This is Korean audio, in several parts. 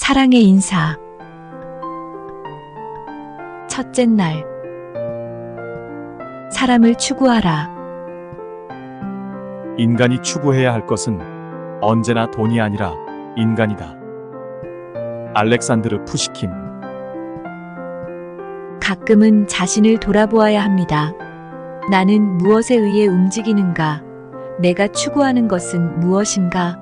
사랑의 인사. 첫째 날. 사람을 추구하라. 인간이 추구해야 할 것은 언제나 돈이 아니라 인간이다. 알렉산드르 푸시킨. 가끔은 자신을 돌아보아야 합니다. 나는 무엇에 의해 움직이는가? 내가 추구하는 것은 무엇인가?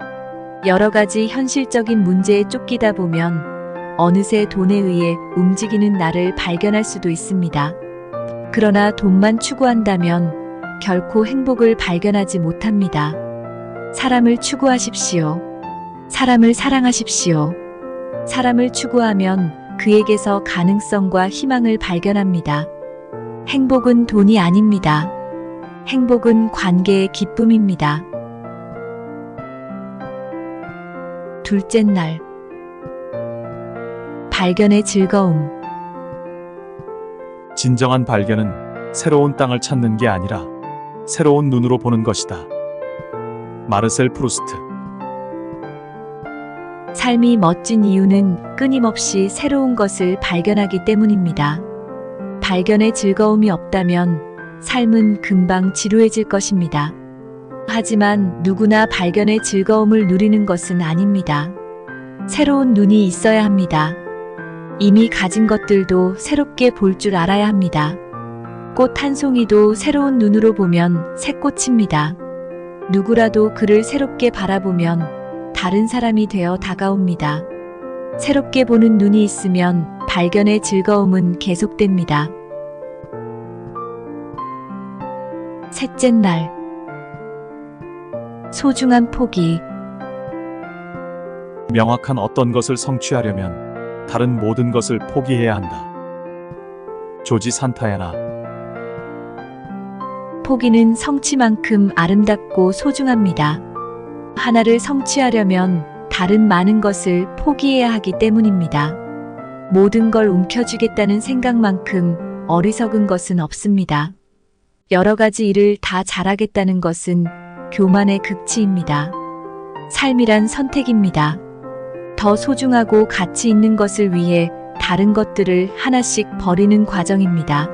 여러 가지 현실적인 문제에 쫓기다 보면 어느새 돈에 의해 움직이는 나를 발견할 수도 있습니다. 그러나 돈만 추구한다면 결코 행복을 발견하지 못합니다. 사람을 추구하십시오. 사람을 사랑하십시오. 사람을 추구하면 그에게서 가능성과 희망을 발견합니다. 행복은 돈이 아닙니다. 행복은 관계의 기쁨입니다. 둘째 날. 발견의 즐거움. 진정한 발견은 새로운 땅을 찾는 게 아니라 새로운 눈으로 보는 것이다. 마르셀 프루스트. 삶이 멋진 이유는 끊임없이 새로운 것을 발견하기 때문입니다. 발견의 즐거움이 없다면 삶은 금방 지루해질 것입니다. 하지만 누구나 발견의 즐거움을 누리는 것은 아닙니다. 새로운 눈이 있어야 합니다. 이미 가진 것들도 새롭게 볼 줄 알아야 합니다. 꽃 한 송이도 새로운 눈으로 보면 새 꽃입니다. 누구라도 그를 새롭게 바라보면 다른 사람이 되어 다가옵니다. 새롭게 보는 눈이 있으면 발견의 즐거움은 계속됩니다. 셋째 날. 소중한 포기. 명확한 어떤 것을 성취하려면 다른 모든 것을 포기해야 한다. 조지 산타야나. 포기는 성취만큼 아름답고 소중합니다. 하나를 성취하려면 다른 많은 것을 포기해야 하기 때문입니다. 모든 걸 움켜쥐겠다는 생각만큼 어리석은 것은 없습니다. 여러 가지 일을 다 잘하겠다는 것은 교만의 극치입니다. 삶이란 선택입니다. 더 소중하고 가치 있는 것을 위해 다른 것들을 하나씩 버리는 과정입니다.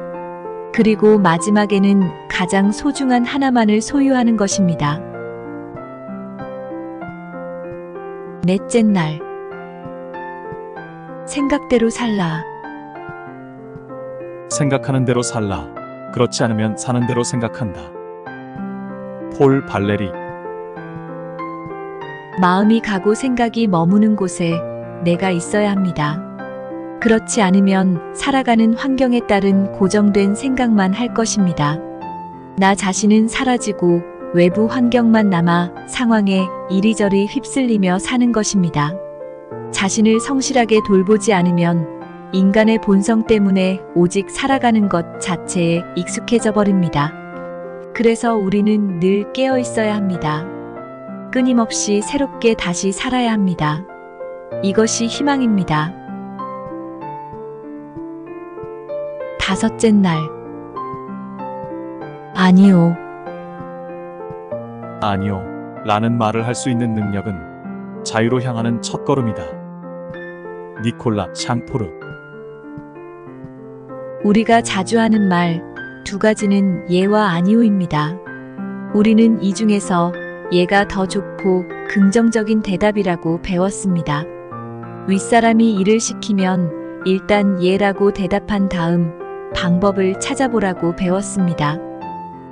그리고 마지막에는 가장 소중한 하나만을 소유하는 것입니다. 넷째 날. 생각대로 살라. 생각하는 대로 살라. 그렇지 않으면 사는 대로 생각한다. 폴 발레리. 마음이 가고 생각이 머무는 곳에 내가 있어야 합니다. 그렇지 않으면 살아가는 환경에 따른 고정된 생각만 할 것입니다. 나 자신은 사라지고 외부 환경만 남아 상황에 이리저리 휩쓸리며 사는 것입니다. 자신을 성실하게 돌보지 않으면 인간의 본성 때문에 오직 살아가는 것 자체에 익숙해져 버립니다. 그래서 우리는 늘 깨어 있어야 합니다. 끊임없이 새롭게 다시 살아야 합니다. 이것이 희망입니다. 다섯째 날. 아니요. 아니요. 라는 말을 할 수 있는 능력은 자유로 향하는 첫걸음이다. 니콜라 샹포르. 우리가 자주 하는 말 두 가지는 예와 아니오입니다. 우리는 이 중에서 예가 더 좋고 긍정적인 대답이라고 배웠습니다. 윗사람이 일을 시키면 일단 예라고 대답한 다음 방법을 찾아보라고 배웠습니다.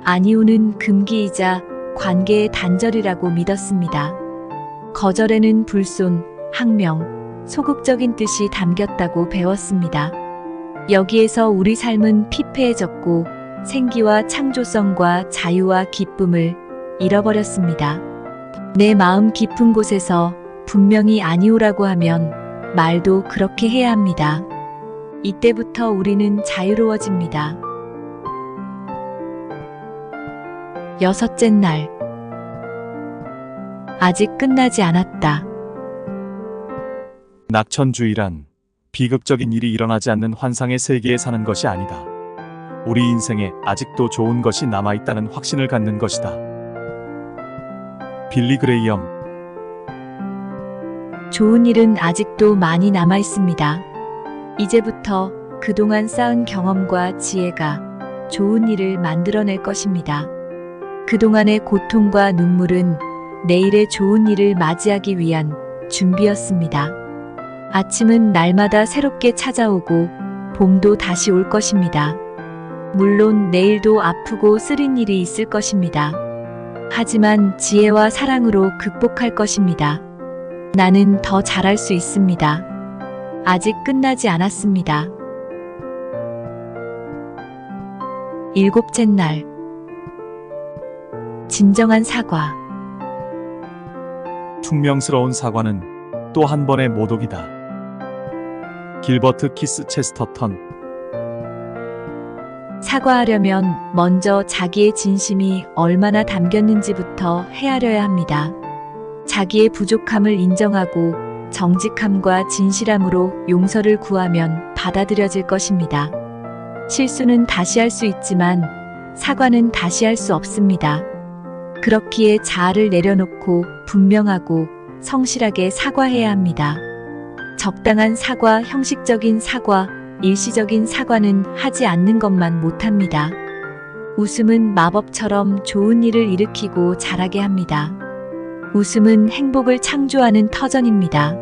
아니오는 금기이자 관계의 단절이라고 믿었습니다. 거절에는 불손, 항명, 소극적인 뜻이 담겼다고 배웠습니다. 여기에서 우리 삶은 피폐해졌고 생기와 창조성과 자유와 기쁨을 잃어버렸습니다. 내 마음 깊은 곳에서 분명히 아니오라고 하면 말도 그렇게 해야 합니다. 이때부터 우리는 자유로워집니다. 여섯째 날. 아직 끝나지 않았다. 낙천주의란 비극적인 일이 일어나지 않는 환상의 세계에 사는 것이 아니다. 우리 인생에 아직도 좋은 것이 남아있다는 확신을 갖는 것이다. 빌리 그레이엄. 좋은 일은 아직도 많이 남아 있습니다. 이제부터 그동안 쌓은 경험과 지혜가 좋은 일을 만들어낼 것입니다. 그동안의 고통과 눈물은 내일의 좋은 일을 맞이하기 위한 준비였습니다. 아침은 날마다 새롭게 찾아오고 봄도 다시 올 것입니다. 물론 내일도 아프고 쓰린 일이 있을 것입니다. 하지만 지혜와 사랑으로 극복할 것입니다. 나는 더 잘할 수 있습니다. 아직 끝나지 않았습니다. 일곱째 날. 진정한 사과. 퉁명스러운 사과는 또 한 번의 모독이다. 길버트 키스 체스터턴. 사과하려면 먼저 자기의 진심이 얼마나 담겼는지부터 헤아려야 합니다. 자기의 부족함을 인정하고 정직함과 진실함으로 용서를 구하면 받아들여질 것입니다. 실수는 다시 할 수 있지만 사과는 다시 할 수 없습니다. 그렇기에 자아를 내려놓고 분명하고 성실하게 사과해야 합니다. 적당한 사과, 형식적인 사과, 일시적인 사과는 하지 않는 것만 못합니다. 웃음은 마법처럼 좋은 일을 일으키고 자라게 합니다. 웃음은 행복을 창조하는 터전입니다.